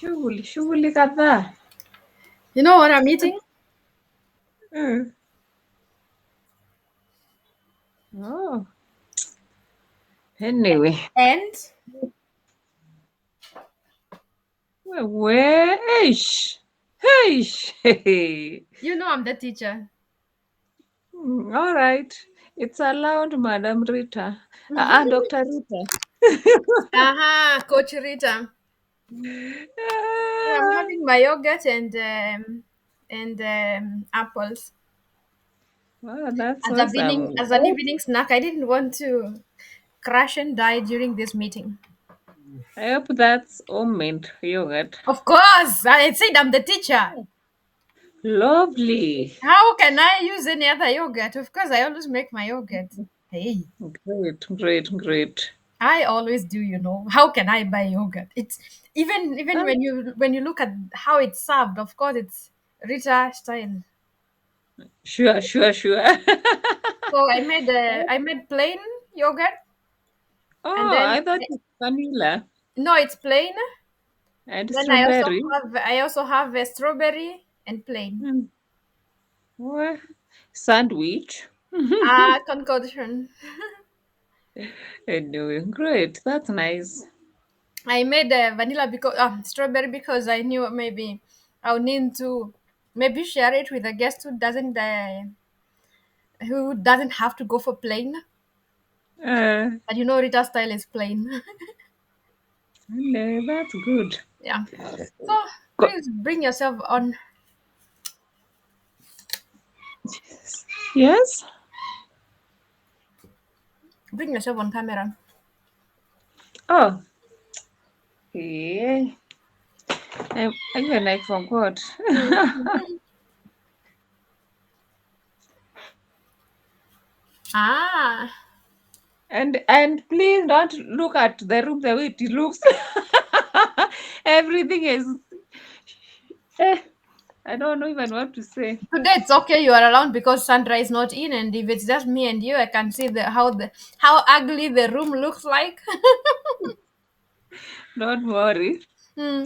Shughuli kadhaa. You know what I'm eating? Mm. Oh, anyway. And Where? Eish. Eish. you know I'm the teacher. All right. It's allowed, Madam Rita. Dr. Rita. Coach Rita. Yeah, I'm Ah, having my yogurt and apples wow, that's as a awesome. as an evening snack. I didn't want to crash and die during this meeting. I hope that's homemade yogurt. Of course, I said I'm the teacher. Lovely. How can I use any other yogurt? Of course, I always make my yogurt. Hey, Great. I always do. You know, how can I buy yogurt? It's even Ah, when you look at how it's served. Of course, it's Rita style. sure. So I made plain yogurt, and Oh, then I thought it's vanilla no, it's plain. and Then I also strawberry. have a strawberry and plain. Hmm. Well, sandwich. Concoction. Anyway, great. That's nice. I made vanilla because strawberry because I knew maybe I'll need to maybe share it with a guest who doesn't have to go for plain. Uh, But you know, Rita style is plain. no, that's good. Yeah. So Go- please bring yourself on. Yes? Bring yourself on camera. Oh, yeah. Even I forgot. Mm. Ah. And please don't look at the room the way it looks. Everything is. Eh, I don't know even what to say. Today it's okay you are around because Sandra is not in, and if it's just me and you, I can see how ugly the room looks like. Don't worry. Hmm.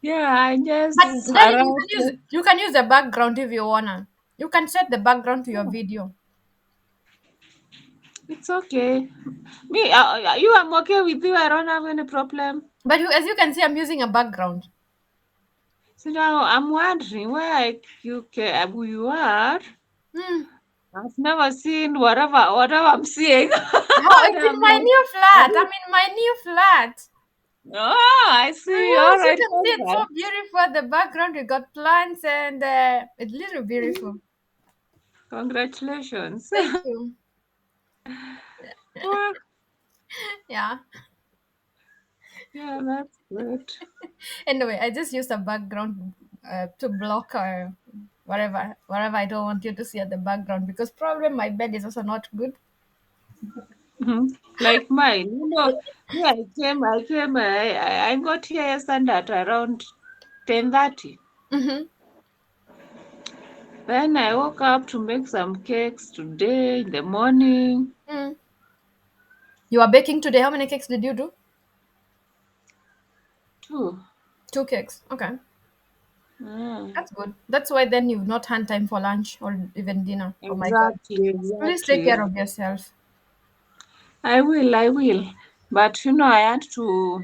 Yeah, I But just then you around. can use the background if you wanna. You can set the background to your video. It's okay. Me, you, I'm okay with you. I don't have any problem. But as you can see, I'm using a background. So now I'm wondering where who you are. Hmm. I've never seen whatever I'm seeing. How And it's in I'm my like, new are flat. I'm you? in my new flat. Oh, I see. All Yes, you right, can see it's so congrats. beautiful. The background, we got plants, and it's little beautiful. Congratulations. Thank you. Well, Yeah. yeah, that's good. Anyway, I just used a background to block whatever I don't want you to see at the background because probably my bed is also not good. Mhm. Like mine, me, I got here yesterday at around 10:30. Mm-hmm. Then I woke up to make some cakes today in the morning. Mm. You are baking today. How many cakes did you do? Too. Two cakes. Okay, Mm, that's good. That's why then you've not had time for lunch or even dinner. Oh my God! Please take exactly. care of yourself. I will. But I had to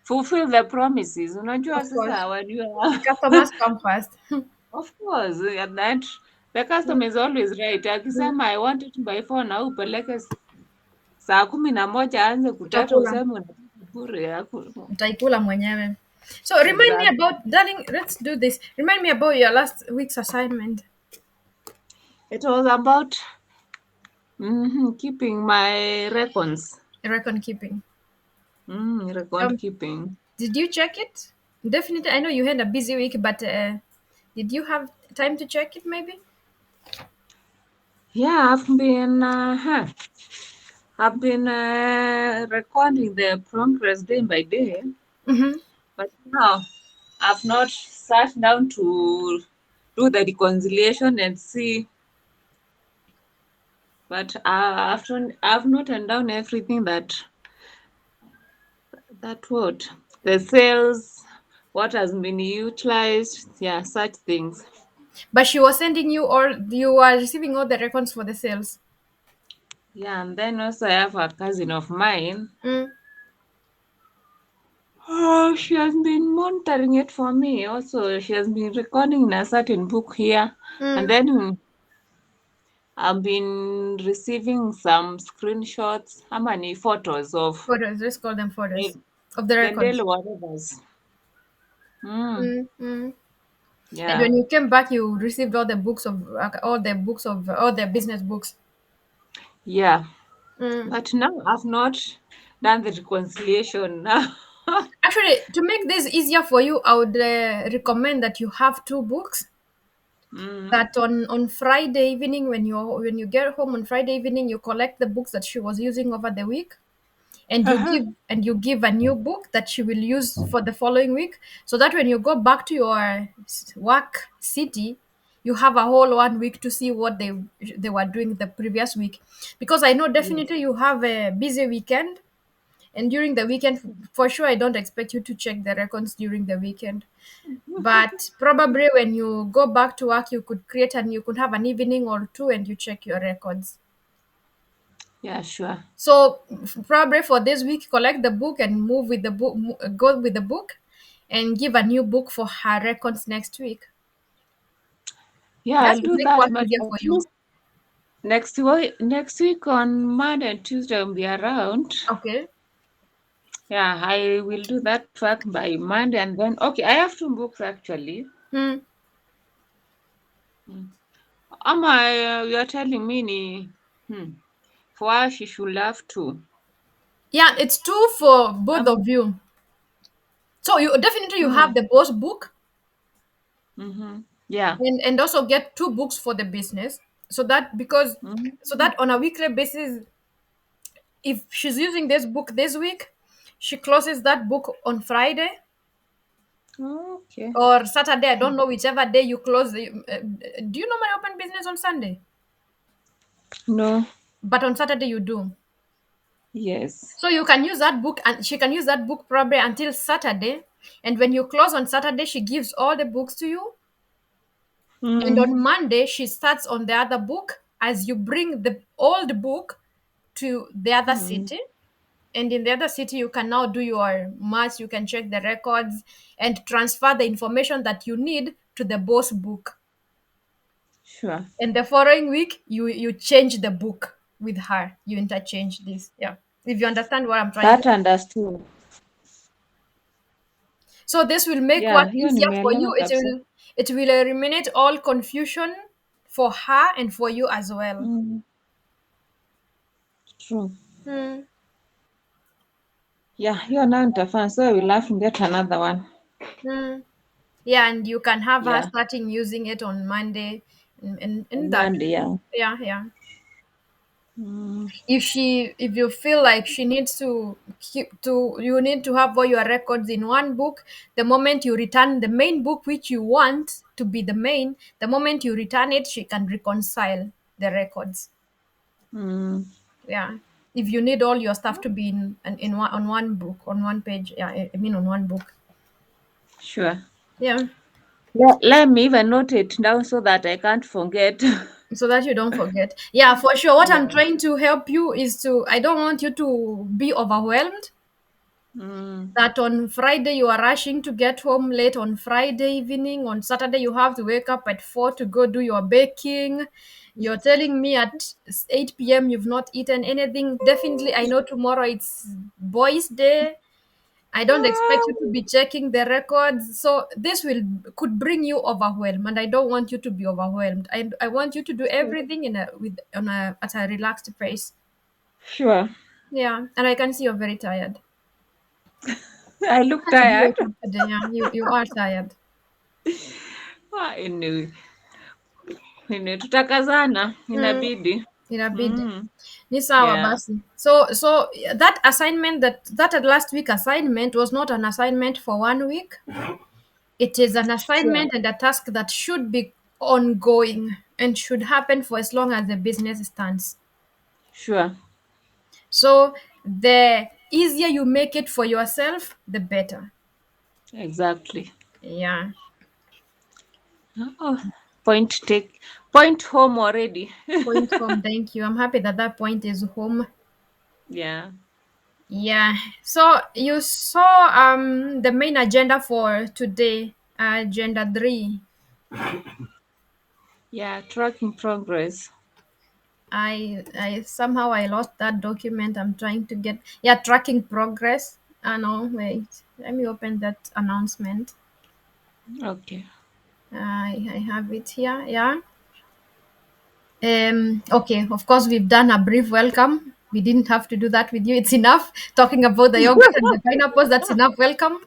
fulfill the promises. Unajua Of course, sasa when you are, customers come first. of course, and that the customer is always right. Mm. Akisema I want it by 4 na upeleke saa 11 aanze kuteta Utakula, useme unataka bure. utaikula mwenyewe. So remind me Exactly. about, darling. Let's do this. Remind me about your last week's assignment. It was about keeping my records. Record keeping. Record Um, keeping. did you check it? Definitely. I know you had a busy week, but did you have time to check it? Maybe. Yeah, I've been recording the progress day by day, Mm-hmm. but now I've not sat down to do the reconciliation and see. But I've noted down everything that what the sales. what has been utilized, yeah, such things. But she was sending you, or you are receiving all the records for the sales? Yeah, and then also I have a cousin of mine. Mm. Oh, she has been monitoring it for me. Also, she has been recording in a certain book here, and Mm. then I've been receiving some screenshots, how many photos of Photos. Let's call them photos the of the daily records. whatevers. Mm, Mm. Mm. And yeah, when you came back, you received all the books of all the business books. yeah. Mm. But now I've not done the reconciliation now. Actually, to make this easier for you, I would recommend that you have two books. Mm. That on Friday evening, when you get home on Friday evening, you collect the books that she was using over the week, and Uh-huh. you give a new book that she will use for the following week, so that when you go back to your work city, you have a whole 1 week to see what they were doing the previous week, because I know Yes. definitely you have a busy weekend, and during the weekend, for sure, I don't expect you to check the records during the weekend, but probably when you go back to work, you could create and you could have an evening or two and you check your records. Yeah, sure. So probably for this week, collect the book and move with the book, go with the book, and give a new book for her records next week. Yeah, That I'll will do make that. work But easier for at you. least next week on Monday and Tuesday I'll be around. Okay. Yeah, I will do that work by Monday, and then okay, I have two books actually. Hmm. Mm. Ama, you are telling me for her she should have two. Yeah, it's two for both Um, of you. So you definitely you have mm, the boss book, mm-hmm. Yeah. and also get two books for the business, so that because so Mm-hmm. that on a weekly basis, if she's using this book this week, she closes that book on Friday Okay. or Saturday. I don't know whichever day you close. Do you normally open business on Sunday? No. But on Saturday you do. Yes. So you can use that book, and she can use that book probably until Saturday. And when you close on Saturday, she gives all the books to you. And Mm. on Monday, she starts on the other book as you bring the old book to the other Mm. city. And in the other city, you can now do your maths, you can check the records and transfer the information that you need to the boss book. Sure. And the following week, you change the book with her. You interchange this. Yeah. If you understand what I'm trying to That say. understood. So this will make work Yeah, hiyo easier for nimeelewa you. kabisa. It will eliminate all confusion for her and for you as well. Mm. True. Hmm. Yeah, hiyo nayo nitafanya. So I will have to get another one. Hmm. Yeah, and you can have her Yeah, starting using it on Monday, and on that. Monday. Yeah. Yeah, yeah. Mm. If you feel like she needs to keep to you need to have all your records in one book, the moment you return the main book which you want to be the main, the moment you return it, she can reconcile the records. Mm. Yeah, if you need all your stuff to be in one on one book, on one page. Yeah, I mean on one book. Sure. Yeah, Let me even note it down so that I can't forget. so that you don't forget. Yeah, for sure, what I'm Yeah. trying to help you is to I don't want you to be overwhelmed, Mm. that on Friday you are rushing to get home late on Friday evening. On Saturday you have to wake up at 4 to go do your baking. You're telling me at 8 p.m. you've not eaten anything. Definitely, I know tomorrow it's boys' day. I don't expect you to be checking the records. So this will could bring you overwhelmed, and I don't want you to be overwhelmed. I want you to do everything in a with on a at a relaxed pace. Sure. Yeah, and I can see you're very tired. I look Hana jua tired. uko today. Yeah, you are tired. Anyway, tutakazana, Mm, inabidi. inabidi. Mm. Ni sawa Yeah. basi. So that assignment, that last week assignment was not an assignment for 1 week. It is an Sure. assignment and a task that should be ongoing and should happen for as long as the business stands. Sure. So the easier you make it for yourself, the better. Exactly. Yeah. Oh, point home already. Point home. Thank you. I'm happy that that point is home. Yeah. Yeah. So you saw the main agenda for today, agenda 3. Yeah, tracking progress. I somehow I lost that document. I'm trying to get, yeah, tracking progress. No, wait. Let me open that announcement. Okay. I have it here. Yeah. Okay, of course, we've done a brief welcome. We didn't have to do that with you. It's enough talking about the yogurt and the pineapples. That's enough welcome.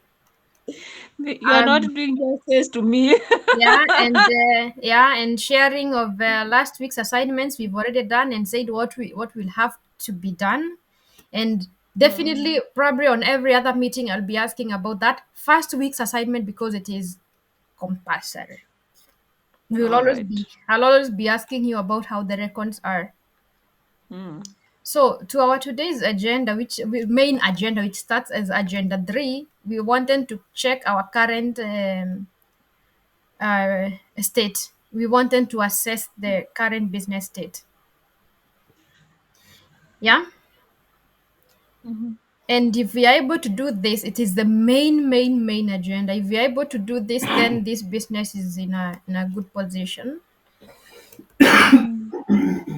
You are not Um, doing justice to me. yeah, and sharing of last week's assignments we've already done and said what will have to be done, and Hmm. definitely probably on every other meeting I'll be asking about that first week's assignment because it is compulsory. We will All always right. be I'll always be asking you about how the records are. Hmm. So, to our today's agenda, main agenda, which starts as agenda 3, we wanted to check our current state. We wanted to assess the current business state. Yeah. Hmm. And if we are able to do this, it is the main agenda. If we are able to do this, then this business is in a good position. Hmm.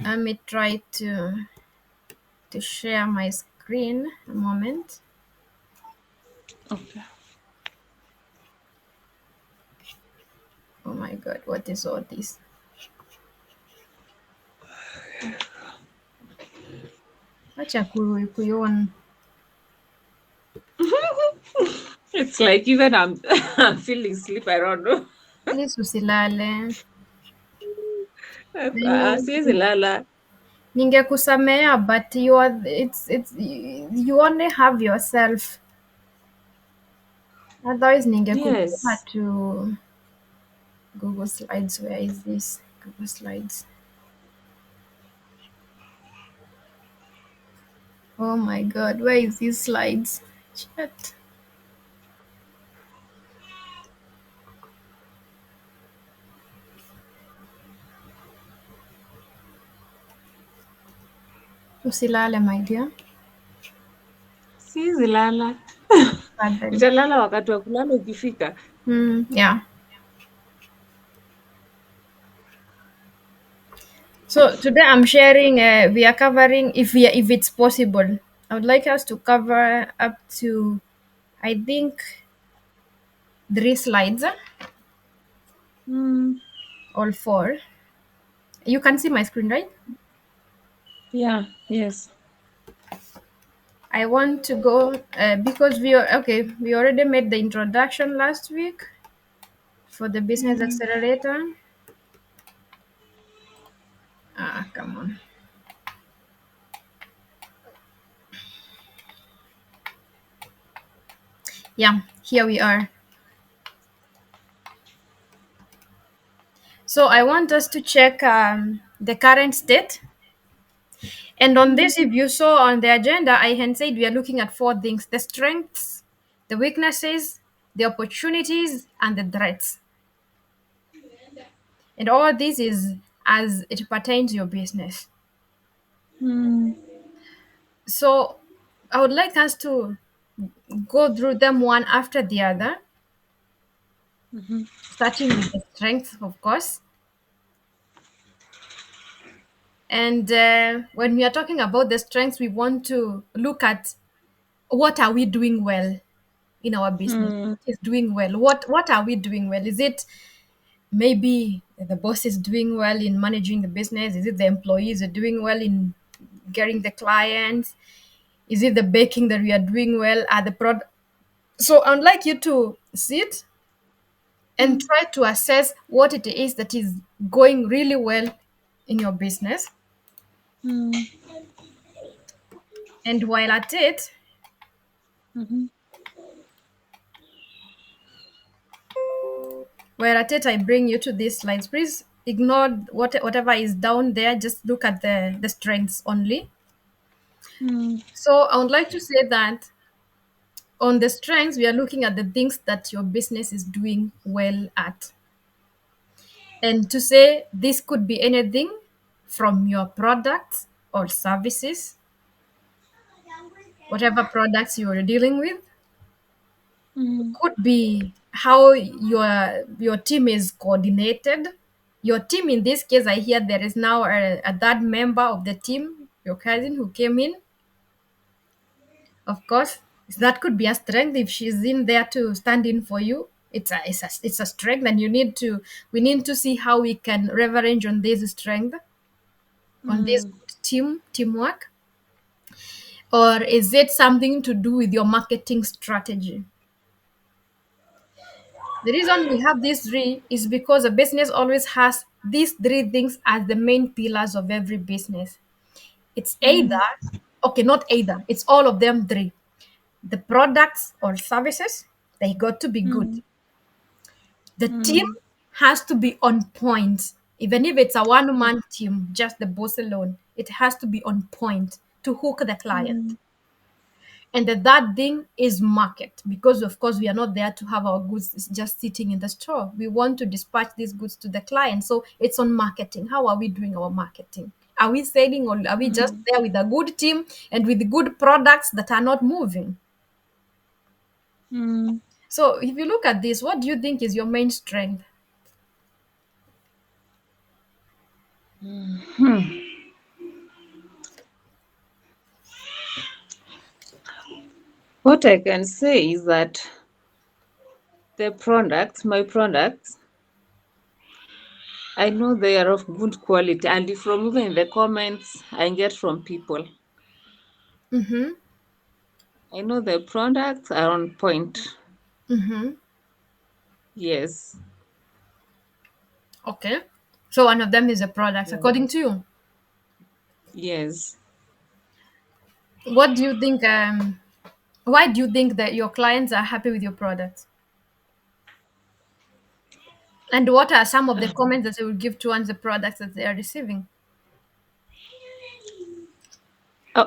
Let me try to share my screen a moment. Okay. Oh my god, what is all this? Acha kuiona. It's like even I'm I'm feeling sleep. I don't know. Please usilale. Siwezi lala. Ningekusamea, but it's you only have yourself. Otherwise ningekutuma Yes. to Google Slides. Where is this? Google Slides. Oh my god, where is these slides? Chat. Usilale, my dear. Siwezi lala. Pardon. Nitalala wakati wa kulala ukifika. Yeah. So today I'm sharing. We are covering if it's possible. I would like us to cover up to, I think, 3 slides, Hmm. all four. You can see my screen, right? Yeah. Yes. I want to go because we already made the introduction last week for the business Hmm. accelerator. Come on. Yeah, here we are. So I want us to check the current state. And on Hmm. this, if you saw on the agenda, I had said we are looking at 4 things: the strengths, the weaknesses, the opportunities, and the threats. And all this is as it pertains to your business. Hmm. So I would like us to go through them one after the other, Hmm. starting with the strengths, of course. And when we are talking about the strengths, we want to look at what are we doing well in our business. Hmm. What is doing well? What are we doing well? Is it maybe the boss is doing well in managing the business? Is it the employees are doing well in getting the clients? Is it the baking that we are doing well? Are the product? So I'd like you to sit and try to assess what it is that is going really well in your business. Hmm. And while at it, Hmm. I bring you to these slides. Please ignore whatever is down there. Just look at the strengths only. Hmm. So I would like to say that On the strengths, we are looking at the things that your business is doing well at. And to say this could be anything from your products or services, whatever products you are dealing with, Mm. could be how your team is coordinated. Your team, in this case, I hear there is now a third member of the team, your cousin who came in. Of course, that could be a strength if she's in there to stand in for you. It's a strength, and we need to see how we can leverage on this strength, on this Mm. teamwork. Or is it something to do with your marketing strategy? The reason we have these three is because a business always has these three things as the main pillars of every business. It's Mm. either, okay, not either, it's all of them three. The products or services, they got to be good. Mm. The team Mm. has to be on point. Even if it's a one man team, just the boss alone, it has to be on point to hook the client. Mm. And the third thing is market, because of course we are not there to have our goods just sitting in the store. We want to dispatch these goods to the client. So it's on marketing. How are we doing our marketing? Are we selling, or are we just Mm. there with a good team and with good products that are not moving? Mm. So if you look at this, what do you think is your main strength? Hmm. What I can say is that my products, I know they are of good quality, and from even the comments I get from people, Mm-hmm. I know the products are on point. Mm-hmm. Yes. Okay. So one of them is the products, Yeah. according to you. Yes. What do you think? Why do you think that your clients are happy with your products? And what are some of the comments that they will give towards the products that they are receiving?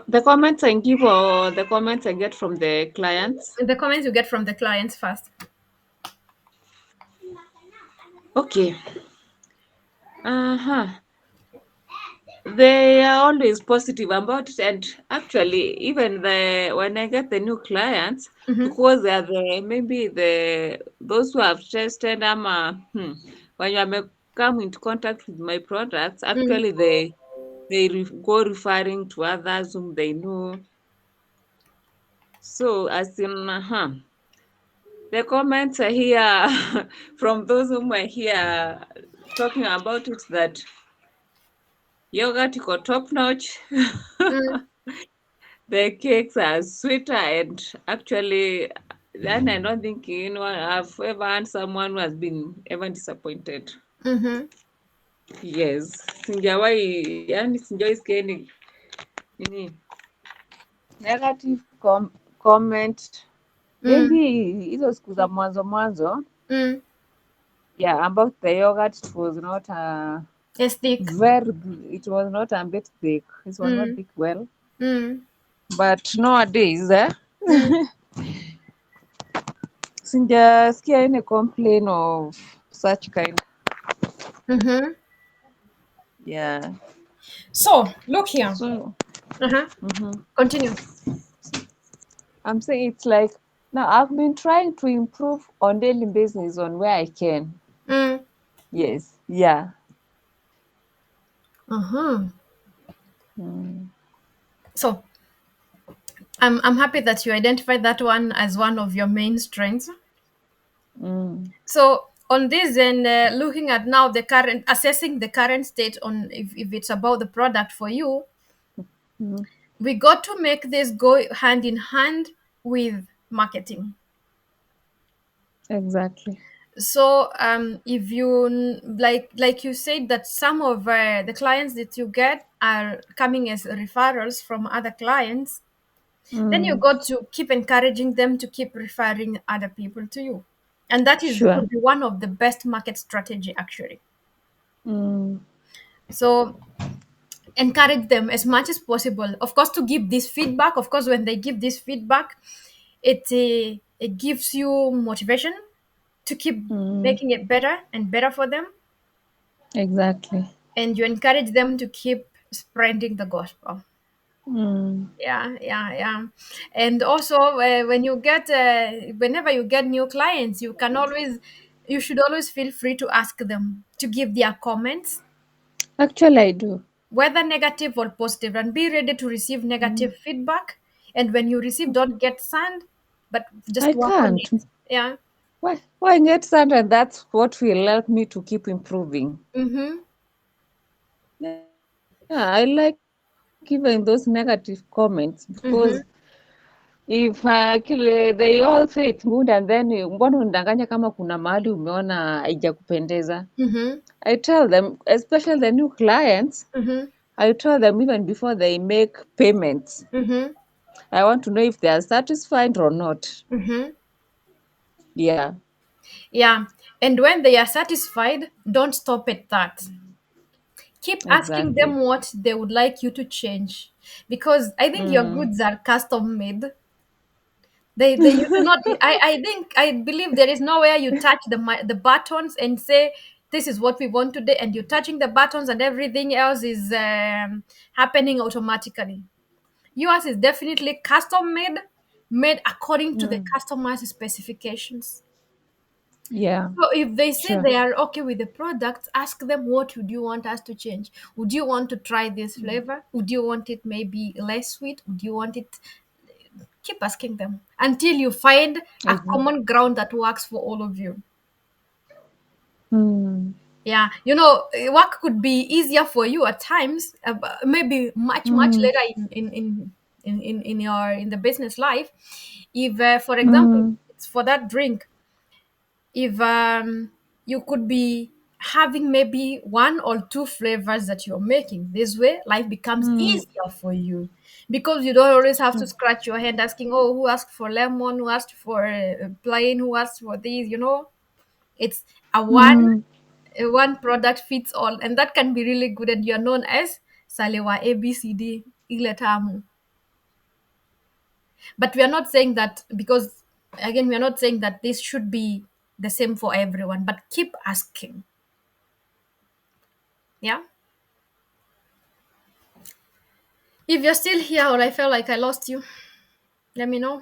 The comments I give or the comments I get from the clients. The comments you get from the clients first. Okay. Uh-huh. They are always positive about it, and actually, even the when I get the new clients, Mm-hmm. because they are the those who have tested when you come into contact with my products, Mm, actually go referring to others whom they know. So as in, the comments I hear from those whom I hear talking about it, that yogurt iko top notch. mm, The cakes are sweeter, and actually, then I don't think I've ever had someone who has been ever disappointed. mm-hmm, Yes, sijawahi sikia nini negative comment. Maybe mm, hizo siku za mwanzo mwanzo, mm. yeah, about the yogurt, it was not A stick. it was not a bit thick. It was not Mm, thick well, mm, but nowadays, mm, sijasikia any complain of such kind. mm-hmm. Yeah. So look here. So Uh-huh. mhm. Continue. I'm saying it's like now I've been trying to improve on daily basis on where I can. Mm, Yes. Yeah. uh-huh. Mm. So I'm happy that you identified that one as one of your main strengths. Mm. So on this, and looking at now assessing the current state on if it's about the product for you, Mm. we got to make this go hand in hand with marketing. Exactly. So if you like you said that some of the clients that you get are coming as referrals from other clients, then you Mm. got to keep encouraging them to keep referring other people to you, and that is Sure. could be one of the best market strategy actually. Mm. So encourage them as much as possible, of course, to give this feedback. Of course, when they give this feedback, it gives you motivation to keep Mm, making it better and better for them, exactly. and you encourage them to keep spreading the gospel. Mm, Yeah. And also, when you get whenever you get new clients, you should always feel free to ask them to give their comments, actually, I do. whether negative or positive, and be ready to receive Mm, negative feedback. And when you receive, don't get sand, but just I work on can't. it. Yeah. Why get started? That's what will help me to keep improving. Mm-hmm. Yeah, I like even those negative comments because Mm-hmm. if they all say it's good and then mbona unidanganya kama kuna mahali umeona haijakupendeza. Mm-hmm. I tell them, especially the new clients, Mm-hmm. I tell them even before they make payments. Mm-hmm. I want to know if they are satisfied or not. Mm-hmm. Yeah, Yeah. And when they are satisfied, don't stop at that. Keep asking them exactly. what they would like you to change, because I think your Mm. goods are custom made. They you do not. I believe there is nowhere you touch the buttons and say this is what we want today, and you're touching the buttons and everything else is happening automatically. Yours is definitely custom made, made according to the Mm. customer's specifications. Yeah, So if they say sure. they are okay with the product, ask them, what would you want us to change? Would you want to try this flavor? Would you want it maybe less sweet? Would you want it? Keep asking them until you find a Exactly. common ground that works for all of you. Mm. Yeah, work could be easier for you at times, maybe much Mm. later in the business life. If, for example, Mm. it's for that drink, if you could be having maybe one or two flavors that you're making, this way life becomes Mm. easier for you, because you don't always have to scratch your hand asking, oh, who asked for lemon, who asked for plain, who asked for these, it's Mm. a one product fits all, and that can be really good, and you're known as Salewa ABCD ile tamu. But we are not saying that, because again, we are not saying that this should be the same for everyone, but keep asking. Yeah. If you're still here or I felt like I lost you, let me know.